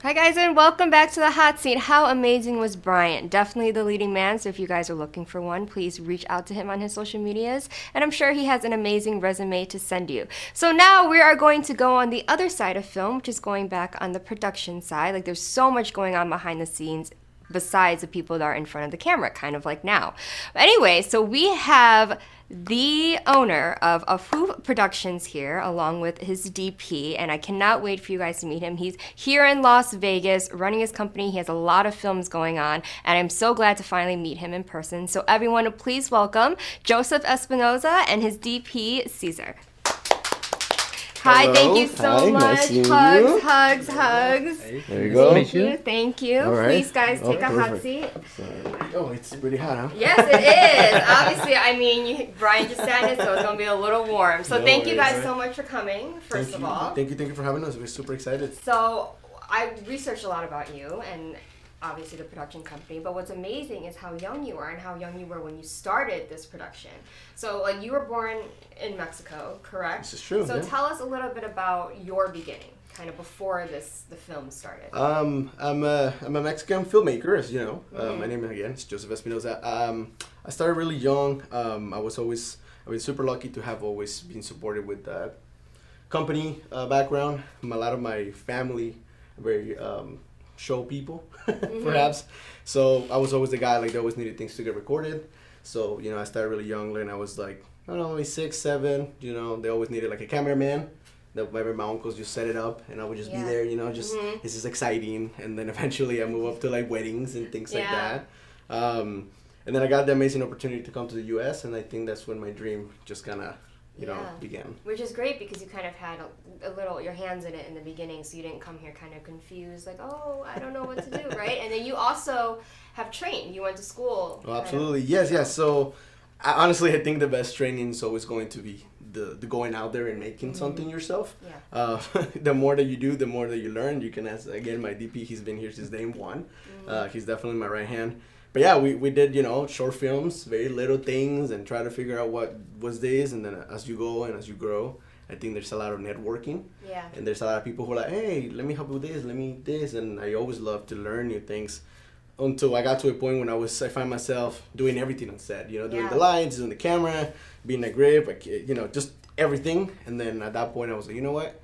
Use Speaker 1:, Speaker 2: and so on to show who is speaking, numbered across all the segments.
Speaker 1: Hi guys and welcome back to the hot seat. How amazing was Brian? Definitely the leading man, so if you guys are looking for one, please reach out to him on his social medias, and I'm sure he has an amazing resume to send you. So now we are going to go on the other side of film, which is going back on the production side. Like there's so much going on behind the scenes besides the people that are in front of the camera, kind of like now. But anyway, so we have the owner of ASFWoof Productions here, along with his DP, and I cannot wait for you guys to meet him. He's here in Las Vegas running his company. He has a lot of films going on, and I'm so glad to finally meet him in person. So everyone, please welcome Joseph Espinosa and his DP, Cesar. Hi,
Speaker 2: Hello.
Speaker 1: thank you so
Speaker 2: Hi,
Speaker 1: much.
Speaker 2: nice seeing
Speaker 1: Hugs,
Speaker 2: you.
Speaker 1: hugs, hugs.
Speaker 2: There you go.
Speaker 1: Thank you.
Speaker 2: All right.
Speaker 1: Please, guys, take a hot
Speaker 2: perfect.
Speaker 1: seat.
Speaker 2: Oh, it's pretty hot, huh?
Speaker 1: Yes, it is. Obviously, I mean, Brian just sat in it, so it's going to be a little warm. So
Speaker 2: No
Speaker 1: thank you
Speaker 2: worries.
Speaker 1: guys so much for coming, first of all.
Speaker 2: Thank you for having us. We're super excited.
Speaker 1: So I researched a lot about you and obviously the production company, but what's amazing is how young you are and how young you were when you started this production. So like you were born in Mexico, correct?
Speaker 2: This is true.
Speaker 1: So
Speaker 2: yeah.
Speaker 1: tell us a little bit about your beginning, kind of before the film started.
Speaker 2: I'm a Mexican filmmaker, as you know. My name again is Joseph Espinosa. I started really young. I've been super lucky to have always been supported with company background. A lot of my family very show people, perhaps. So I was always the guy, like, they always needed things to get recorded. So, I started really young, and I was like, I don't know, maybe 6, 7, they always needed like a cameraman. My uncles just set it up, and I would just be there, this is exciting. And then eventually I moved up to like weddings and things like that. And then I got the amazing opportunity to come to the US, and I think that's when my dream just kind of, began.
Speaker 1: Which is great because you kind of had a little your hands in it in the beginning, so you didn't come here kind of confused, like, oh, I don't know what to do, right? And then you also have trained. You went to school.
Speaker 2: Oh, absolutely. Yes. So, honestly, I think the best training is always going to be the going out there and making something yourself.
Speaker 1: Yeah.
Speaker 2: The more that you do, the more that you learn. You can ask, again, my DP, he's been here since day one. He's definitely my right hand. But yeah, we did, short films, very little things, and try to figure out what was this. And then as you go and as you grow, I think there's a lot of networking.
Speaker 1: Yeah.
Speaker 2: And there's a lot of people who are like, hey, let me help you with this, let me this. And I always love to learn new things until I got to a point when I find myself doing everything on set, doing the lights, doing the camera, being a grip, like, just everything. And then at that point I was like, you know what?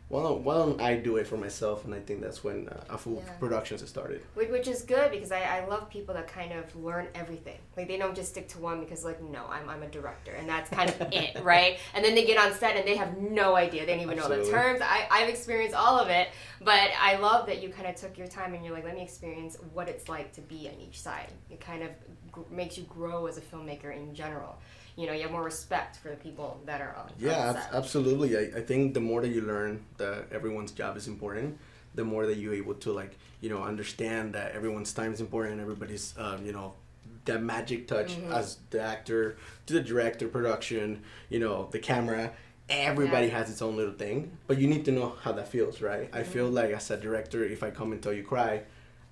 Speaker 2: Why don't I do it for myself? And I think that's when ASFWoof Productions started.
Speaker 1: Which is good because I love people that kind of learn everything. Like they don't just stick to one because like, no, I'm a director and that's kind of it, right? And then they get on set and they have no idea. They don't even know the terms. I've experienced all of it, but I love that you kind of took your time and you're like, let me experience what it's like to be on each side. It kind of makes you grow as a filmmaker in general. You have more respect for the people that are on set.
Speaker 2: Absolutely. I think the more that you learn that everyone's job is important, the more that you're able to understand that everyone's time is important, everybody's that magic touch as the actor to the director, production, the camera. Everybody has its own little thing, but you need to know how that feels, right? I feel like as a director, if I come and tell you cry,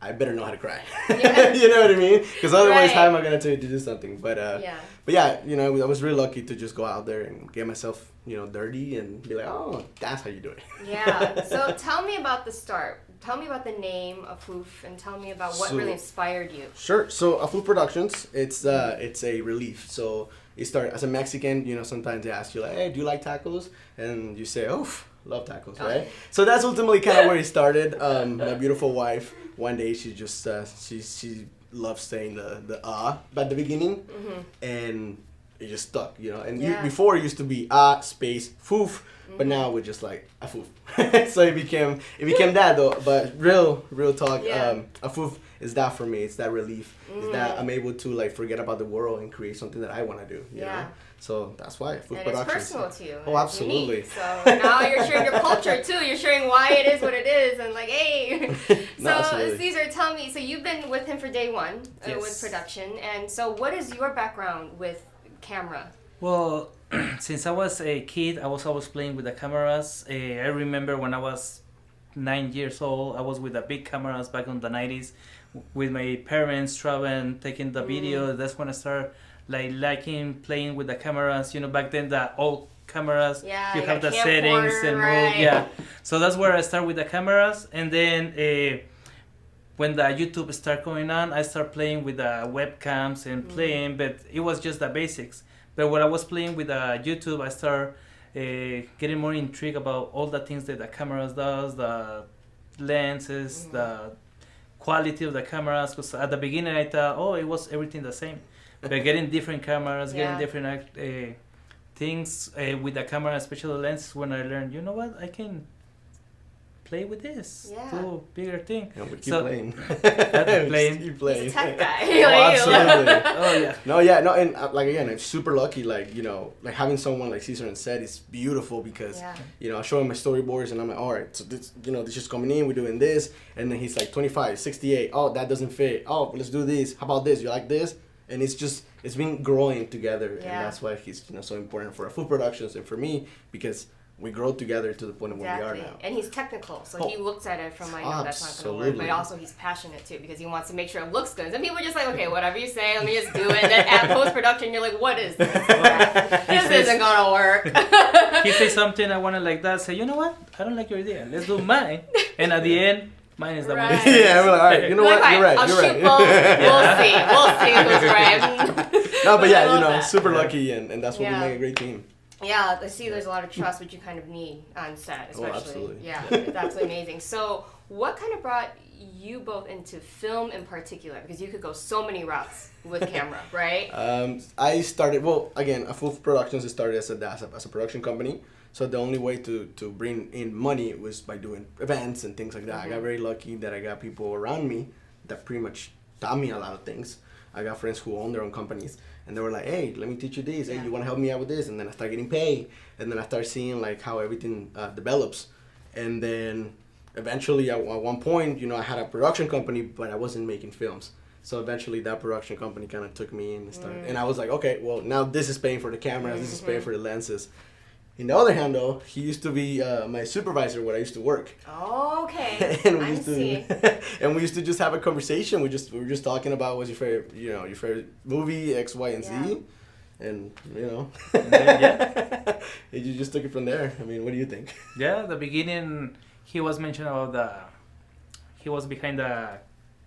Speaker 2: I better know how to cry. You know what I mean? Because otherwise, how am I gonna tell you to do something? But yeah, I was really lucky to just go out there and get myself, dirty and be like, oh, that's how you do it.
Speaker 1: Yeah. So tell me about the start. Tell me about the name of ASFWoof and tell me about what really inspired you.
Speaker 2: Sure. So ASFWoof Productions, it's a relief. So it started as a Mexican. Sometimes they ask you like, hey, do you like tacos? And you say, oh, love tacos, right? So that's ultimately kind of where it started. My beautiful wife. One day she just she loves saying the at the beginning, and it just stuck, And before it used to be space foof, but now we're just like ASFWoof. So it became that though. But real talk, ASFWoof is that for me. It's that relief. It's that I'm able to like forget about the world and create something that I want to do. You know? So that's why ASFWoof Productions.
Speaker 1: And it's personal to you.
Speaker 2: Oh, absolutely.
Speaker 1: Unique. So now you're sharing your culture too. You're sharing why it is what it is, and like, hey. So Cesar, tell me. So you've been with him for day one with production, and so what is your background with camera?
Speaker 3: Well, since I was a kid, I was always playing with the cameras. I remember when I was 9 years old, I was with the big cameras back in the 90s with my parents traveling, taking the video. That's when I started liking playing with the cameras. Back then the old cameras.
Speaker 1: Yeah,
Speaker 3: You
Speaker 1: you
Speaker 3: have
Speaker 1: got
Speaker 3: the
Speaker 1: a
Speaker 3: settings
Speaker 1: camcorder,
Speaker 3: and
Speaker 1: right.
Speaker 3: move. Yeah. So that's where I start with the cameras, and then when the YouTube start going on, I start playing with the webcams and playing, but it was just the basics. But when I was playing with the YouTube, I start getting more intrigued about all the things that the cameras does, the lenses, the quality of the cameras. Because at the beginning I thought, oh, it was everything the same. But getting different cameras, getting different things with the camera, especially the lenses, when I learned, you know what, I can play with this, do bigger thing.
Speaker 2: And we keep playing.
Speaker 3: playing.
Speaker 2: Keep playing.
Speaker 1: He's a tech guy.
Speaker 2: Oh, absolutely.
Speaker 3: Oh yeah.
Speaker 2: No, and like again, I'm super lucky. Like, you know, like having someone like Cesar on set is beautiful because you know, I show him my storyboards and I'm like, all right, so this, you know, this is coming in, we're doing this, and then he's like 25, 68. Oh, that doesn't fit. Oh, let's do this. How about this? You like this? And it's been growing together, and that's why he's, you know, so important for our food productions and for me, because we grow together to the point of where we are now.
Speaker 1: And he's technical, so he looks at it from like, no, that's not going to work. But also he's passionate too, because he wants to make sure it looks good. Some people are just like, okay, whatever you say, let me just do it. And then at post-production, you're like, what is this? This isn't going to work.
Speaker 3: He says something I want to like that, say, you know what? I don't like your idea. Let's do mine. And at the end, mine is the one.
Speaker 2: Yeah, we're like, all right, you know what? You're right.
Speaker 1: I'll
Speaker 2: You're
Speaker 1: shoot
Speaker 2: right.
Speaker 1: both. We'll see who's right.
Speaker 2: No, but yeah, you know,
Speaker 1: that.
Speaker 2: super lucky, and that's what we make a great team.
Speaker 1: Yeah, I see there's a lot of trust, which you kind of need on set, especially.
Speaker 2: Oh, absolutely.
Speaker 1: Yeah, it's absolutely amazing. So what kind of brought you both into film in particular? Because you could go so many routes with camera, right?
Speaker 2: I started, well, again, ASFWoof Productions started as a production company. So the only way to bring in money was by doing events and things like that. I got very lucky that I got people around me that pretty much taught me a lot of things. I got friends who own their own companies, and they were like, hey, let me teach you this. Hey, you want to help me out with this? And then I start getting paid, and then I start seeing like how everything develops. And then eventually at one point, you know, I had a production company, but I wasn't making films. So eventually that production company kind of took me in and started. And I was like, okay, well, now this is paying for the cameras, this is paying for the lenses. On the other hand, though, he used to be my supervisor where I used to work.
Speaker 1: Okay,
Speaker 2: and we
Speaker 1: I
Speaker 2: used
Speaker 1: see.
Speaker 2: and we used to just have a conversation. We were just talking about what's your favorite, you know, your favorite movie, X, Y, and Z, and you know, and you just took it from there. I mean, what do you think?
Speaker 3: Yeah, the beginning, he was mentioning about he was behind the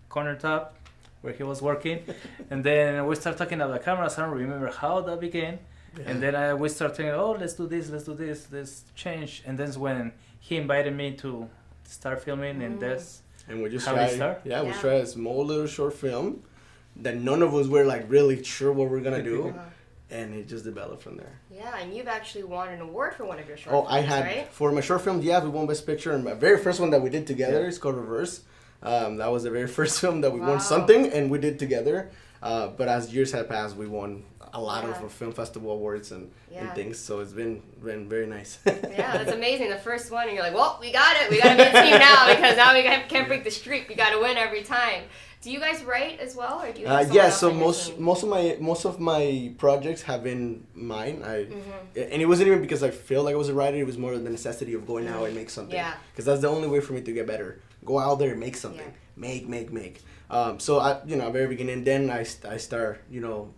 Speaker 3: countertop where he was working, and then we started talking about the cameras. I don't remember how that began. Yeah. And then we started thinking, oh, let's do this, let's change. And that's when he invited me to start filming, and that's
Speaker 2: and we just
Speaker 3: how
Speaker 2: tried,
Speaker 3: we start.
Speaker 2: Yeah, we tried a small little short film that none of us were like really sure what we're gonna do, and it just developed from there.
Speaker 1: Yeah, and you've actually won an award for one of your short films,
Speaker 2: I had,
Speaker 1: right?
Speaker 2: For my short film, we won Best Picture, and my very first one that we did together is called Reverse. That was the very first film that we won something, and we did together. But as years have passed, we won a lot of film festival awards and things, so it's been very nice.
Speaker 1: Yeah, that's amazing. The first one, and you're like, well, we got it. We got to be a team now, because now we can't break the streak. We got to win every time. Do you guys write as well, or do you? Have
Speaker 2: yeah, so most of my projects have been mine. And it wasn't even because I feel like I was a writer. It was more the necessity of going out and make something. Yeah. Because that's the only way for me to get better. Go out there and make something. Yeah. Make. So I, you know, very beginning, then I start, you know,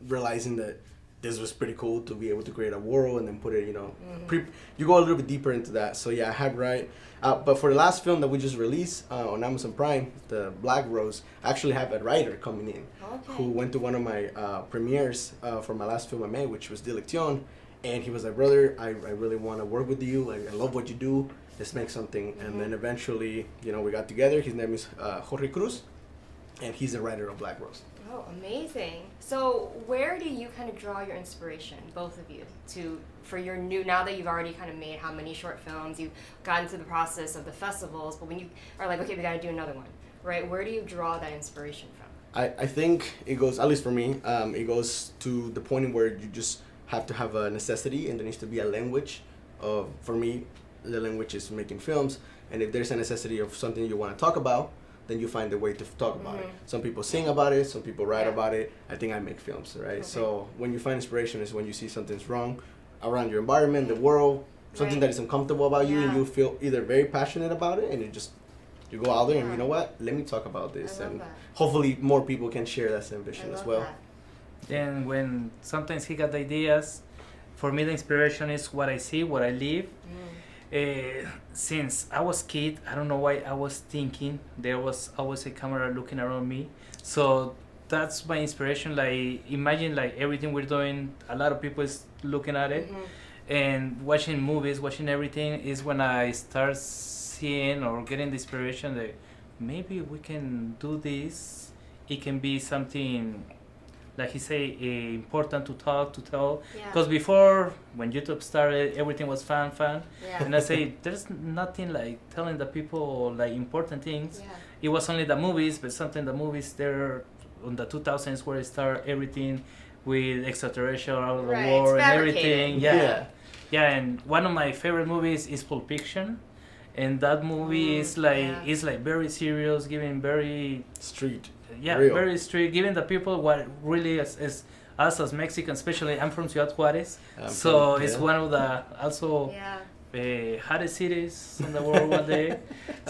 Speaker 2: realizing that this was pretty cool to be able to create a world and then put it, you know, you go a little bit deeper into that. So yeah, I had right. But for the last film that we just released on Amazon Prime, The Black Rose, I actually have a writer coming in who went to one of my premieres for my last film I made, which was Dirección. And he was like, brother, I really want to work with you. I love what you do. Let's make something. And then eventually, you know, we got together. His name is Jorge Cruz, and he's the writer of Black Rose.
Speaker 1: Oh, amazing. So where do you kind of draw your inspiration, both of you, for your new, now that you've already kind of made how many short films, you've gotten through the process of the festivals, but when you are like, okay, we got to do another one, right? Where do you draw that inspiration from?
Speaker 2: I think it goes, at least for me, it goes to the point where you just have to have a necessity, and there needs to be a language. For me, the language is making films, and if there's a necessity of something you want to talk about, then you find a way to talk about it. Some people sing about it, some people write about it. I think I make films, right? So when you find inspiration is when you see something's wrong around your environment, the world, something that is uncomfortable about you, and you feel either very passionate about it, and you go out there and you know what, let me talk about this, and hopefully more people can share that same vision as well.
Speaker 3: Then when sometimes he got the ideas, For me, the inspiration is what I see, what I live. Since I was kid, I don't know why I was thinking there was always a camera looking around me. So that's my inspiration. Like imagine like everything we're doing, a lot of people is looking at it, and watching movies, watching everything is when I start seeing or getting the inspiration that maybe we can do this. It can be something, like he say, important to talk, to tell. Because before, when YouTube started, everything was fun.
Speaker 1: Yeah.
Speaker 3: And I say, there's nothing like telling the people like important things.
Speaker 1: Yeah.
Speaker 3: It was only the movies, but sometimes the movies there on the 2000s where it started everything with extraterrestrial out of the
Speaker 1: Right,
Speaker 3: war
Speaker 1: it's
Speaker 3: and
Speaker 1: fabricated.
Speaker 3: everything. Yeah, and one of my favorite movies is Pulp Fiction. And that movie is like very serious, giving very
Speaker 2: Street.
Speaker 3: real. Very strict, giving the people what really is us as Mexicans, especially I'm from Ciudad Juarez, so it's one of the also hottest cities in the world one day.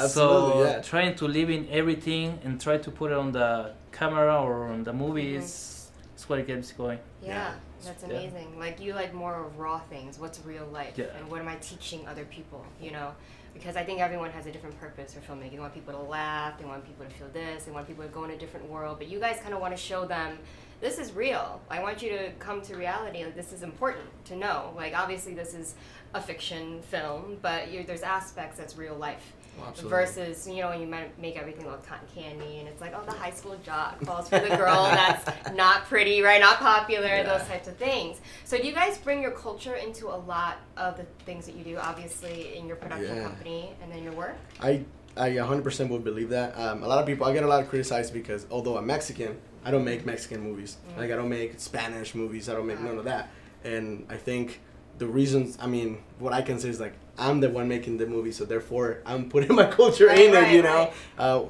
Speaker 3: So trying to live in everything and try to put it on the camera or on the movies is what it gets going.
Speaker 1: Yeah, that's amazing. Like you like more raw things. What's real life, and what am I teaching other people? You know. Because I think everyone has a different purpose for filmmaking. They want people to laugh, they want people to feel this, they want people to go in a different world. But you guys kind of want to show them, this is real. I want you to come to reality. Like, this is important to know. Like, obviously, this is a fiction film, but there's aspects that's real life.
Speaker 2: Absolutely.
Speaker 1: Versus, you know, when you make everything look cotton candy, and it's like, oh, the high school jock falls for the girl that's not pretty, right? Not popular, those types of things. So do you guys bring your culture into a lot of the things that you do, obviously, in your production company and then your work?
Speaker 2: I 100% would believe that. A lot of people, I get a lot of criticized because although I'm Mexican, I don't make Mexican movies. Like, I don't make Spanish movies. I don't make none of that. And I think the reasons, I mean, what I can say is like, I'm the one making the movie, so therefore I'm putting my culture in it, you know?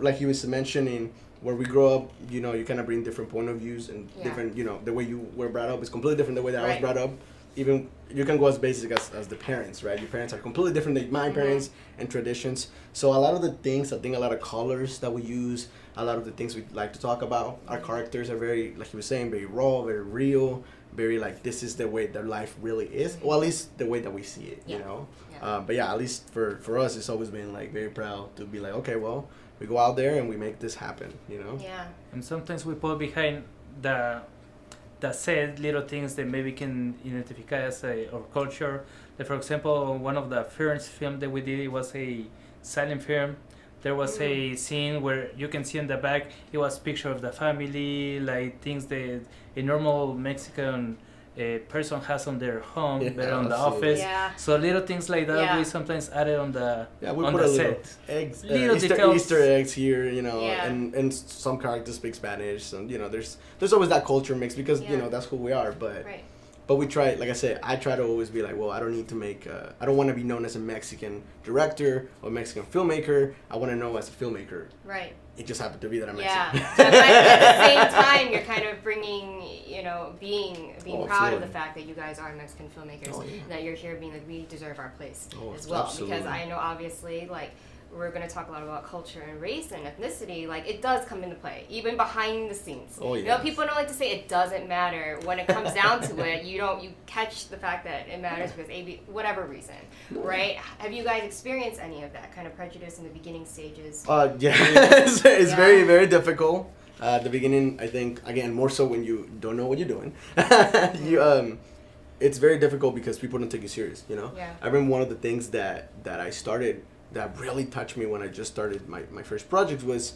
Speaker 2: Like he was mentioning, where we grow up, you know, you kind of bring different point of views and different, you know, the way you were brought up is completely different than the way that I was brought up. Even, you can go as basic as the parents, right? Your parents are completely different than my parents and traditions. So a lot of the things, I think a lot of colors that we use, a lot of the things we like to talk about, our characters are very, like he was saying, very raw, very real, very like, this is the way their life really is, or at least the way that we see it, you know? But yeah, at least for us, it's always been like very proud to be like, okay, well, we go out there and we make this happen, you know?
Speaker 1: Yeah.
Speaker 3: And sometimes we put behind the said little things that maybe can identify as our culture. Like for example, one of the first film that we did, it was a silent film. There was a scene where you can see in the back, it was picture of the family, like things that a normal Mexican person has on their home, but on the office. So little things like that we sometimes added on the
Speaker 2: we
Speaker 3: on
Speaker 2: put
Speaker 3: the
Speaker 2: a
Speaker 3: set.
Speaker 2: Eggs,
Speaker 3: Little
Speaker 2: Easter eggs here, you know, and some characters speak Spanish, and you know, there's always that culture mix because you know that's who we are, but we try, like I said, I try to always be like, well, I don't need to make, I don't want to be known as a Mexican director or Mexican filmmaker. I want to know as a filmmaker.
Speaker 1: Right.
Speaker 2: It just happened to be that I'm Mexican.
Speaker 1: But at the same time, you're kind of bringing, you know, being proud of the fact that you guys are Mexican filmmakers, and that you're here being like, we deserve our place as well. Absolutely. Because I know, obviously, like, we're going to talk a lot about culture and race and ethnicity. Like, it does come into play, even behind the scenes. You know, people don't like to say it doesn't matter. When it comes down to it, you catch the fact that it matters because whatever reason, right? Have you guys experienced any of that kind of prejudice in the beginning stages?
Speaker 2: It's very, very difficult. At the beginning, I think, again, more so when you don't know what you're doing. It's very difficult because people don't take you serious, you know? I remember one of the things that I started that really touched me when I just started my first project was,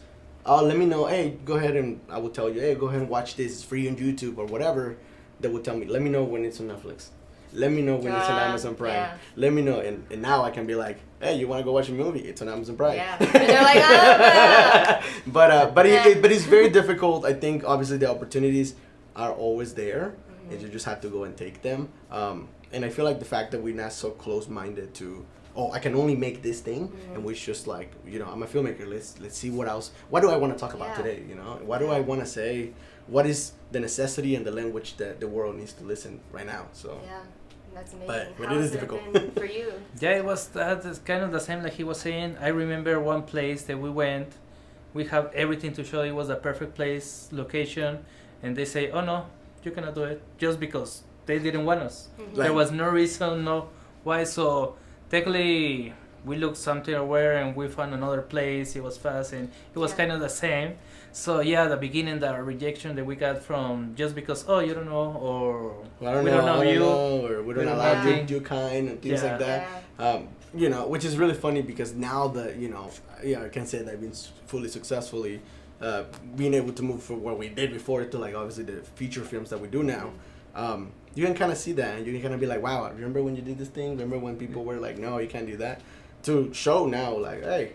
Speaker 2: let me know, hey, go ahead and I will tell you, hey, go ahead and watch this, it's free on YouTube or whatever. They will tell me, let me know when it's on Netflix. Let me know when it's on Amazon Prime. Let me know. And now I can be like, hey, you want to go watch a movie? It's on Amazon Prime.
Speaker 1: And they're like, oh, no.
Speaker 2: But it's very difficult. I think, obviously, the opportunities are always there. And you just have to go and take them. And I feel like the fact that we're not so close-minded to, I can only make this thing, and we're just like, you know, I'm a filmmaker. Let's see what else. What do I want to talk about today? You know, what do I want to say? What is the necessity and the language that the world needs to listen right now? So
Speaker 1: that's amazing.
Speaker 2: But
Speaker 1: How
Speaker 2: it
Speaker 1: has
Speaker 2: is difficult
Speaker 1: been for you?
Speaker 3: It was that's kind of the same like he was saying. I remember one place that we went. We have everything to show. It was a perfect place, location, and they say, "Oh no, you cannot do it," just because they didn't want us.
Speaker 2: Like-
Speaker 3: There was no reason, no why. So technically, we looked something aware and we found another place. It was fast and it was
Speaker 1: Yeah.
Speaker 3: kind of the same. So yeah, the beginning, the rejection that we got from just because you don't know or
Speaker 2: Well,
Speaker 3: we don't know you.
Speaker 2: or we don't
Speaker 3: don't
Speaker 2: allow
Speaker 3: know
Speaker 2: you
Speaker 3: you.
Speaker 2: to do kind and things
Speaker 3: Yeah.
Speaker 2: like that. You know, which is really funny because now that, you know, I can say that I've been fully successfully being able to move from what we did before to like obviously the feature films that we do now. You can kind of see that and you can kind of be like, wow, remember when you did this thing? Remember when people were like, no, you can't do that? To show now, like, hey,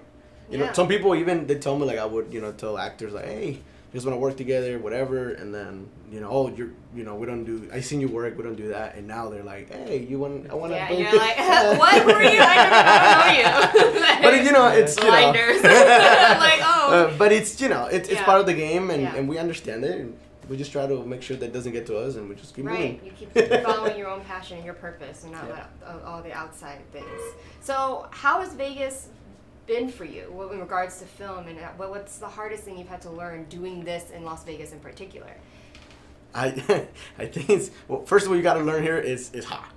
Speaker 2: you know, some people even, they tell me like I would, you know, tell actors like, hey, just want to work together, whatever, and then, you know, oh, you're, you know, we don't do, I seen you work, we don't do that, and now they're like, hey, you want, I want to.
Speaker 1: Yeah, and you're like, what were you? I don't know you.
Speaker 2: But you know, it's
Speaker 1: blinders.
Speaker 2: You know,
Speaker 1: like, oh.
Speaker 2: but it's, you know, it's
Speaker 1: Yeah.
Speaker 2: part of the game, and,
Speaker 1: Yeah.
Speaker 2: and we understand it, and we just try to make sure that doesn't get to us, and we just keep
Speaker 1: Right,
Speaker 2: moving.
Speaker 1: you keep following your own passion and your purpose, and not
Speaker 2: Yeah.
Speaker 1: let all the outside things. So, how has Vegas been for you in regards to film, and what's the hardest thing you've had to learn doing this in Las Vegas in particular?
Speaker 2: I think it's, well, first of all, you got to learn here is hot.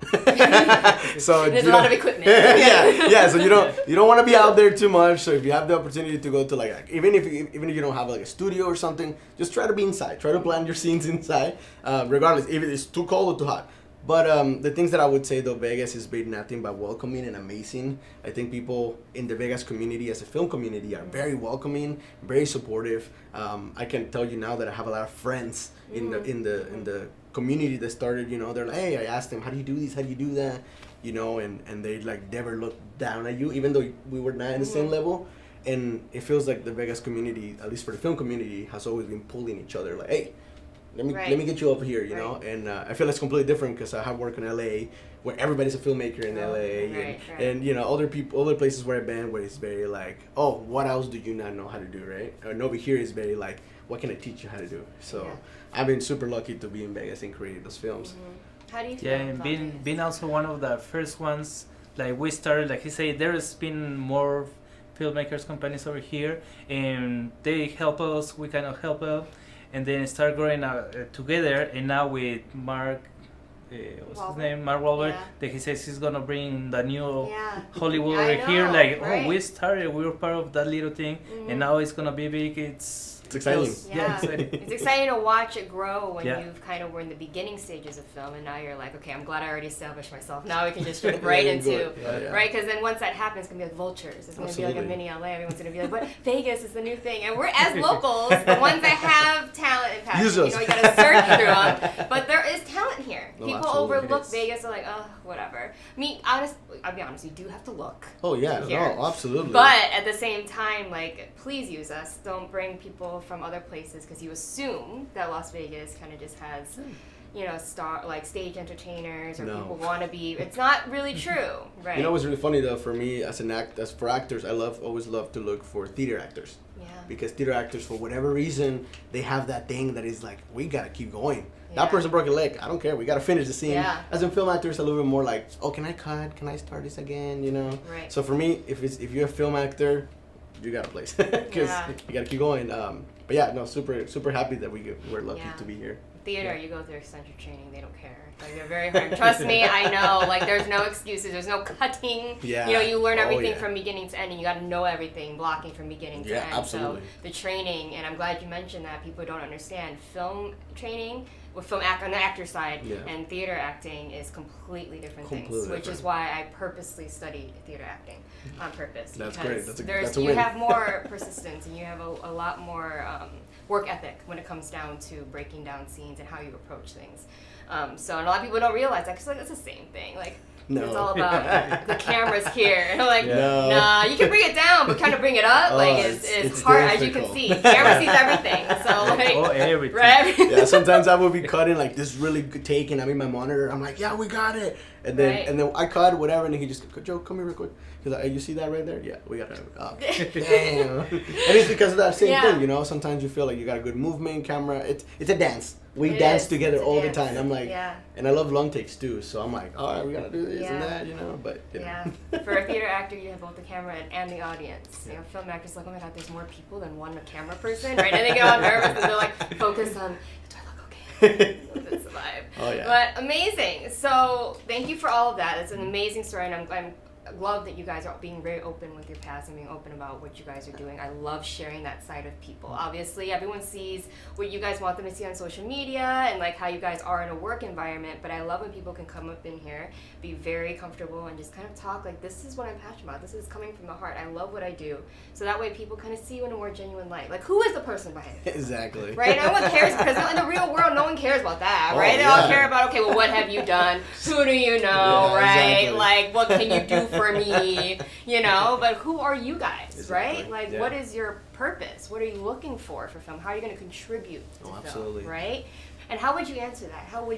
Speaker 2: So
Speaker 1: There's
Speaker 2: you
Speaker 1: a lot
Speaker 2: know-
Speaker 1: of equipment.
Speaker 2: yeah. So you don't want to be out there too much. So if you have the opportunity to go to like even if you don't have like a studio or something, just try to be inside. Try to plan your scenes inside, regardless if it's too cold or too hot. But the things that I would say though, Vegas has been nothing but welcoming and amazing. I think people in the Vegas community, as a film community, are very welcoming, very supportive. I can tell you now that I have a lot of friends in the community that started. You know, they're like, hey, I asked them, how do you do this? How do you do that? You know, and they like never look down at you, even though we were not in the same level. And it feels like the Vegas community, at least for the film community, has always been pulling each other. Like, hey, let me get you up here, you know. And I feel it's completely different because I have worked in LA, where everybody's a filmmaker in LA, and you know other places where I've been where it's very like, oh, what else do you not know how to do, right? And over here is very like, what can I teach you how to do? So I've been super lucky to be in Vegas and create those films.
Speaker 1: How do you feel?
Speaker 3: Yeah, and being also one of the first ones, like we started, like he said, there's been more filmmakers companies over here, and they help us, we kind of help out, and then start growing together. And now with Mark, what's his name, Mark Wahlberg, that he says he's gonna bring the new Hollywood over here. Like, oh, we started, we were part of that little thing, and now it's gonna be big.
Speaker 2: It's exciting.
Speaker 1: Yeah,
Speaker 3: exciting.
Speaker 1: It's exciting to watch it grow when
Speaker 3: Yeah.
Speaker 1: you've kind of were in the beginning stages of film, and now you're like, okay, I'm glad I already established myself. Now we can just jump right into, right? Because then once that happens, it's gonna be like vultures. It's gonna be like a mini LA. Everyone's gonna be like, but Vegas is the new thing, and we're as locals, the ones that have talent and passion.
Speaker 2: Use
Speaker 1: You
Speaker 2: us.
Speaker 1: know, you gotta search through them, but there is talent here.
Speaker 2: No,
Speaker 1: People
Speaker 2: absolutely.
Speaker 1: overlook Vegas. They're like, oh, whatever. I'll be honest, you do have to look.
Speaker 2: Oh yeah,
Speaker 1: Here.
Speaker 2: no, absolutely.
Speaker 1: But at the same time, like, please use us. Don't bring people from other places because you assume that Las Vegas kind of just has, you know, stage entertainers or people want to be. It's not really true, right?
Speaker 2: You know what's really funny though for me as for actors, I always love to look for theater actors.
Speaker 1: Yeah.
Speaker 2: Because theater actors, for whatever reason, they have that thing that is like, we gotta keep going.
Speaker 1: Yeah.
Speaker 2: That person broke a leg. I don't care. We gotta finish the scene.
Speaker 1: Yeah.
Speaker 2: As in film actors, a little bit more like, oh, can I cut? Can I start this again? You know.
Speaker 1: Right.
Speaker 2: So for me, if you're a film actor, you got a place because you gotta keep going. But yeah, no, super happy that we're lucky to be here.
Speaker 1: Theater, you go through eccentric training, they don't care. Like, they're very hard. Trust me, I know. Like, there's no excuses. There's no cutting.
Speaker 2: Yeah.
Speaker 1: You know, you learn everything
Speaker 2: yeah.
Speaker 1: from beginning to end, and you got to know everything, blocking from beginning to end.
Speaker 2: Absolutely.
Speaker 1: So the training, and I'm glad you mentioned that. People don't understand film training with film on the actor side and theater acting is completely different things, which is why I purposely studied theater acting on purpose.
Speaker 2: That's
Speaker 1: because
Speaker 2: great. That's a
Speaker 1: you
Speaker 2: win.
Speaker 1: have more persistence, and you have a lot more work ethic when it comes down to breaking down scenes and how you approach things. So and a lot of people don't realize that because like, it's the same thing. Like it's all about the camera's here. And I'm like, nah, you can bring it down, but kind of bring it up. Like it's hard
Speaker 2: difficult.
Speaker 1: as you can see. Camera sees everything. So like
Speaker 3: everything.
Speaker 1: Right?
Speaker 2: Yeah, sometimes I will be cutting like this really good take, and I'm in my monitor. I'm like, yeah, we got it. And then I cut whatever, and then he just, Joe, come here real quick. He's like, hey, you see that right there? Yeah, we got it. Oh, damn. And it's because of that same thing, you know. Sometimes you feel like you got a good movement, camera. It's a dance. We dance together all the time. I'm like, and I love long takes too. So I'm like, all right, we gotta do this and that, you know. But
Speaker 1: for a theater actor, you have both the camera and the audience. You know, film actors like, oh my god, there's more people than one camera person, right? And they get all nervous and they're like, focus on, do I look okay? That's the vibe.
Speaker 2: Oh, yeah.
Speaker 1: But amazing. So thank you for all of that. It's an amazing story, and I'm love that you guys are being very open with your past and being open about what you guys are doing. I love sharing that side of people. Obviously, everyone sees what you guys want them to see on social media and like how you guys are in a work environment, but I love when people can come up in here, be very comfortable, and just kind of talk like, this is what I'm passionate about. This is coming from the heart. I love what I do. So that way people kind of see you in a more genuine light. Like, who is the person behind it?
Speaker 2: Exactly.
Speaker 1: Right? No one cares, because in the real world, no one cares about that, right? They
Speaker 2: yeah.
Speaker 1: all care about, okay, well, what have you done? Who do you know,
Speaker 2: Yeah,
Speaker 1: right?
Speaker 2: exactly.
Speaker 1: Like, what can you do for me? You know, but who are you guys,
Speaker 2: Exactly.
Speaker 1: right? Like,
Speaker 2: Yeah.
Speaker 1: what is your purpose? What are you looking for film? How are you going to contribute to film,
Speaker 2: absolutely.
Speaker 1: right? And how would you answer that? How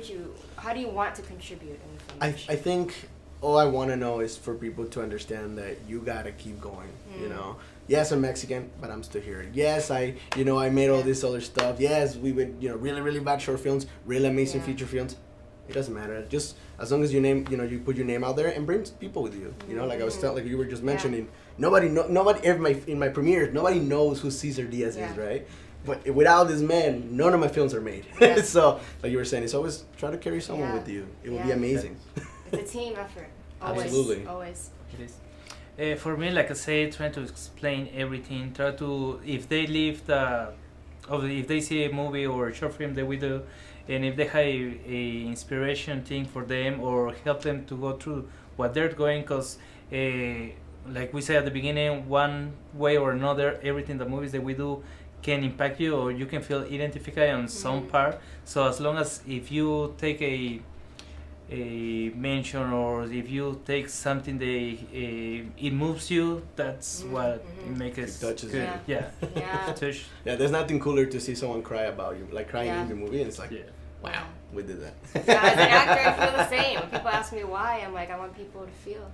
Speaker 1: do you want to contribute in the film
Speaker 2: I
Speaker 1: industry?
Speaker 2: think all I want to know is for people to understand that you gotta keep going. You know, yes, I'm Mexican, but I'm still here. Yes, I made all this other stuff. Yes, we would, really bad short films, really amazing feature films. It doesn't matter. Just as long as you put your name out there and bring people with you. You know, like I was like you were just mentioning. Nobody in my premiere, nobody knows who Cesar Diaz is, right? But without this man, none of my films are made.
Speaker 1: Yeah.
Speaker 2: So, like you were saying, it's always try to carry someone with you. It would be amazing.
Speaker 1: It's a team effort. Always.
Speaker 2: Absolutely.
Speaker 1: Always.
Speaker 3: It is. For me, like I say, trying to explain everything. Try to, if they leave if they see a movie or a short film that we do, and if they have a inspiration thing for them or help them to go through what they're going, because like we said at the beginning, one way or another, everything the movies that we do can impact you, or you can feel identified on some part. So as long as if you take a mention, or if you take something that it moves you, that's what it makes it
Speaker 2: touches
Speaker 3: good.
Speaker 2: you.
Speaker 1: Yeah.
Speaker 3: Touch.
Speaker 2: Yeah, there's nothing cooler to see someone cry about you, like crying in the movie, and it's like,
Speaker 3: Yeah.
Speaker 2: wow, we did that.
Speaker 1: Yeah, as an actor, I feel the same. When people ask me why, I'm like, I want people to feel.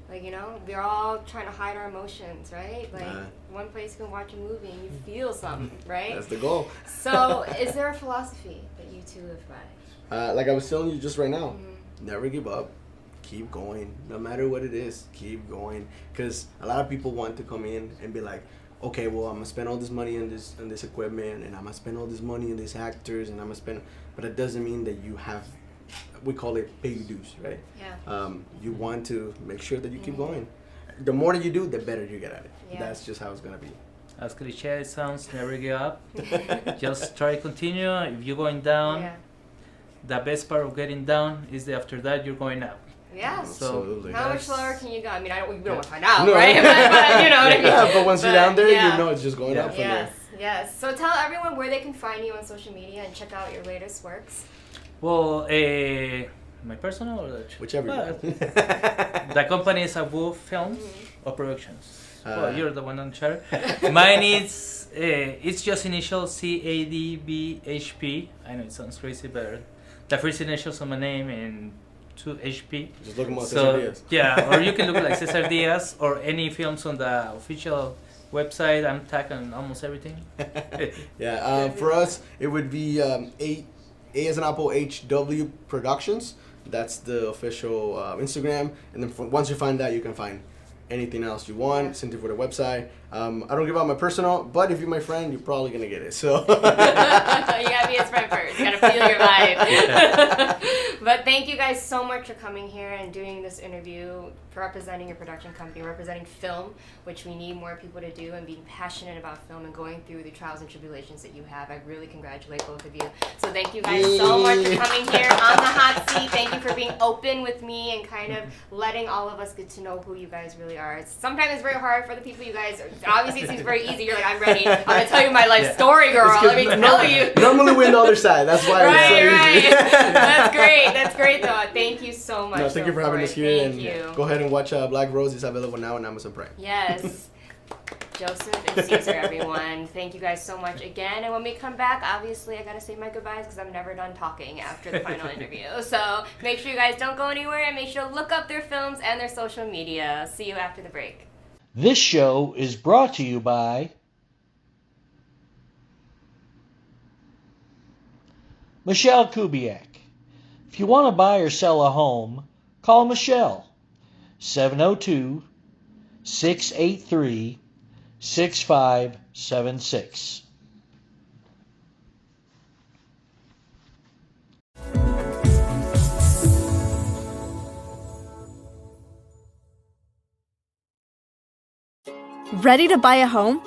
Speaker 1: Like, we're all trying to hide our emotions, right? Like, one place you can watch a movie and you feel something, right?
Speaker 2: That's the goal.
Speaker 1: So, is there a philosophy that you two live by?
Speaker 2: Like I was telling you just right now, never give up. Keep going. No matter what it is, keep going. Because a lot of people want to come in and be like, okay, well, I'm going to spend all this money on this equipment, and I'm going to spend all this money on these actors, and I'm going to spend... But it doesn't mean that you have... We call it pay your dues, right?
Speaker 1: Yeah.
Speaker 2: You want to make sure that you keep going. The more that you do, the better you get at it.
Speaker 1: Yeah.
Speaker 2: That's just how it's going to be.
Speaker 3: As cliche it sounds, never give up. Just try to continue. If you're going down, the best part of getting down is that after that you're going up.
Speaker 1: Yeah.
Speaker 2: Absolutely.
Speaker 1: How much lower can you go? I mean, we don't want to find out, right? But you know what I mean?
Speaker 2: Yeah, but once you're down there, you know it's just going up from there.
Speaker 1: Yes. So tell everyone where they can find you on social media and check out your latest works.
Speaker 3: Well, my personal or the
Speaker 2: Whichever you want.
Speaker 3: The company is ASFWoof Films or Productions. Well, you're the one on charge. Mine is it's just initial CADBHP. I know it sounds crazy, but the first initials of my name and 2 HP.
Speaker 2: Just look at Cesar Diaz.
Speaker 3: Yeah, or you can look like Cesar Diaz or any films on the official website. I'm tagged on almost everything.
Speaker 2: For us, it would be A as an Apple HW Productions. That's the official Instagram. And then once you find that, you can find anything else you want. Send it for the website. I don't give out my personal, but if you're my friend, you're probably gonna get it. So
Speaker 1: you gotta be his friend first. You gotta feel your vibe. But thank you guys so much for coming here and doing this interview, for representing your production company, representing film, which we need more people to do, and being passionate about film and going through the trials and tribulations that you have. I really congratulate both of you. So thank you guys so much for coming here on the hot seat. Thank you for being open with me and kind of letting all of us get to know who you guys really are. Sometimes it's very hard for the people you guys are. Obviously, it seems very easy. You're like, I'm ready. I'm gonna tell you my life story, girl. Let me tell you.
Speaker 2: Normally we're on the other side. That's why it's so easy.
Speaker 1: That's great. That's great, though. Thank you so much.
Speaker 2: No, thank you for having us here.
Speaker 1: Thank you.
Speaker 2: Go ahead and watch Black Rose. It's available now on Amazon Prime.
Speaker 1: Yes. Joseph and Cesar, everyone. Thank you guys so much again. And when we come back, obviously, I gotta say my goodbyes because I'm never done talking after the final interview. So make sure you guys don't go anywhere and make sure to look up their films and their social media. See you after the break.
Speaker 4: This show is brought to you by Michelle Kubiak. If you want to buy or sell a home, call Michelle 702-683-6576.
Speaker 5: Ready to buy a home?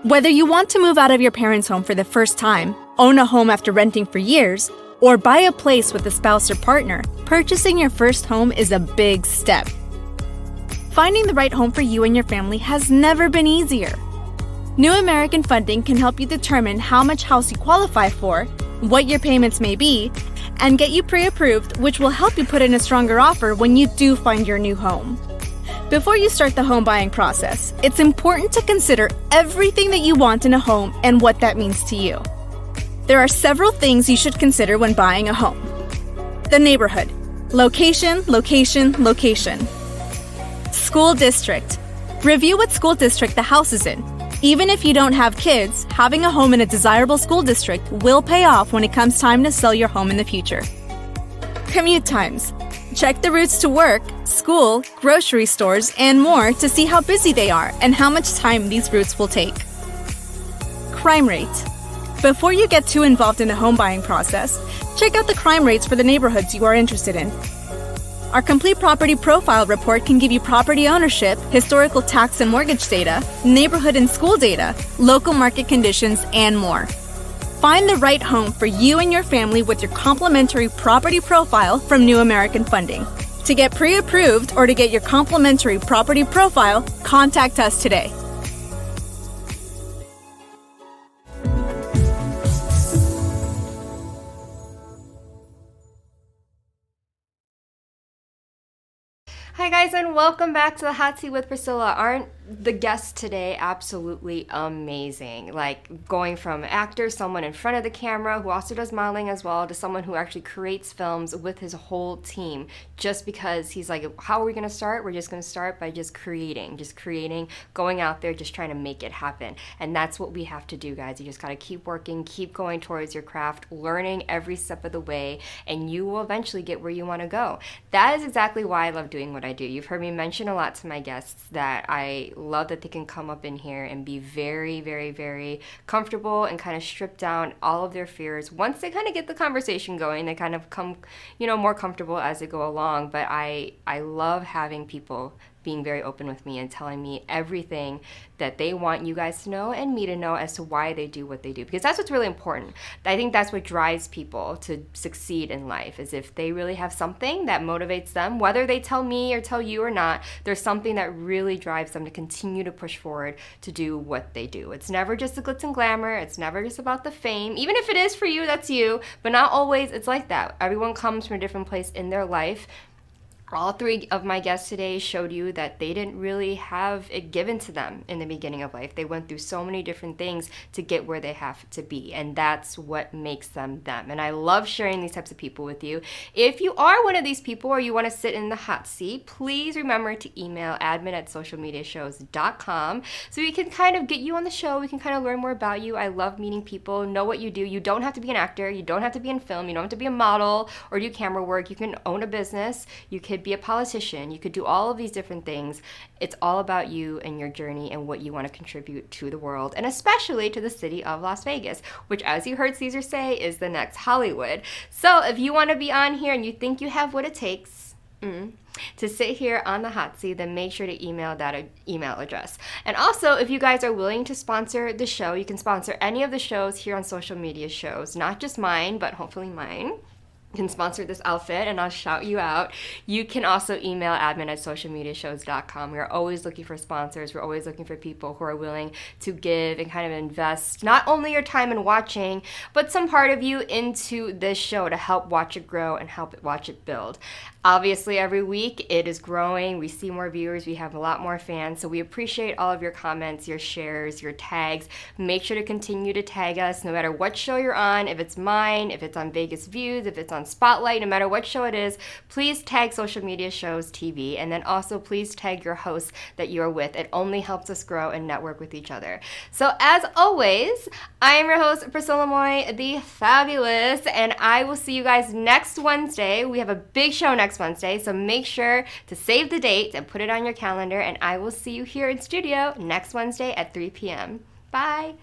Speaker 5: Whether you want to move out of your parents' home for the first time, own a home after renting for years, or buy a place with a spouse or partner, purchasing your first home is a big step. Finding the right home for you and your family has never been easier. New American Funding can help you determine how much house you qualify for, what your payments may be, and get you pre-approved, which will help you put in a stronger offer when you do find your new home. Before you start the home buying process, it's important to consider everything that you want in a home and what that means to you. There are several things you should consider when buying a home. The neighborhood. Location, location, location. School district. Review what school district the house is in. Even if you don't have kids, having a home in a desirable school district will pay off when it comes time to sell your home in the future. Commute times. Check the routes to work, school, grocery stores, and more to see how busy they are and how much time these routes will take. Crime rate. Before you get too involved in the home buying process, check out the crime rates for the neighborhoods you are interested in. Our complete property profile report can give you property ownership, historical tax and mortgage data, neighborhood and school data, local market conditions, and more. Find the right home for you and your family with your complimentary property profile from New American Funding. To get pre-approved or to get your complimentary property profile, contact us today.
Speaker 1: Hi guys, and welcome back to the Hot Seat with Priscilla. Aren't the guests today absolutely amazing? Like going from actor, someone in front of the camera who also does modeling as well, to someone who actually creates films with his whole team, just because he's like, how are we going to start? We're just going to start by just creating, going out there, just trying to make it happen. And that's what we have to do, guys. You just got to keep working, keep going towards your craft, learning every step of the way, and you will eventually get where you want to go. That is exactly why I love doing what I do. You've heard me mention a lot to my guests that I love that they can come up in here and be very, very, very comfortable and kind of strip down all of their fears. Once they kind of get the conversation going, they kind of come, more comfortable as they go along. But I love having people being very open with me and telling me everything that they want you guys to know and me to know as to why they do what they do, because that's what's really important. I think that's what drives people to succeed in life, is if they really have something that motivates them, whether they tell me or tell you or not, there's something that really drives them to continue to push forward to do what they do. It's never just the glitz and glamour. It's never just about the fame. Even if it is for you, that's you, but not always it's like that. Everyone comes from a different place in their life. All three of my guests today showed you that they didn't really have it given to them in the beginning of life. They went through so many different things to get where they have to be, and that's what makes them them. And I love sharing these types of people with you. If you are one of these people or you want to sit in the hot seat, please remember to email admin@socialmediashows.com so we can kind of get you on the show. We can kind of learn more about you. I love meeting people, know what you do. You don't have to be an actor. You don't have to be in film. You don't have to be a model or do camera work. You can own a business. You could be a politician. You could do all of these different things. It's all about you and your journey and what you want to contribute to the world, and especially to the city of Las Vegas, which, as you heard Cesar say, is the next Hollywood. So if you want to be on here and you think you have what it takes to sit here on the hot seat, then make sure to email that email address. And also, if you guys are willing to sponsor the show, you can sponsor any of the shows here on Social Media Shows, not just mine, but hopefully mine. You can sponsor this outfit and I'll shout you out. You can also email admin@socialmediashows.com. We're always looking for sponsors. We're always looking for people who are willing to give and kind of invest not only your time in watching, but some part of you into this show to help watch it grow and help it watch it build. Obviously, every week it is growing. We see more viewers. We have a lot more fans. So we appreciate all of your comments, your shares, your tags. Make sure to continue to tag us no matter what show you're on. If it's mine, if it's on Vegas Views, if it's on Spotlight, no matter what show it is, please tag Social Media Shows TV. And then also please tag your hosts that you are with. It only helps us grow and network with each other. So as always, I am your host, Priscilla Moy, the fabulous, and I will see you guys next Wednesday. We have a big show next Wednesday, so make sure to save the date and put it on your calendar, and I will see you here in studio next Wednesday at 3 p.m. Bye!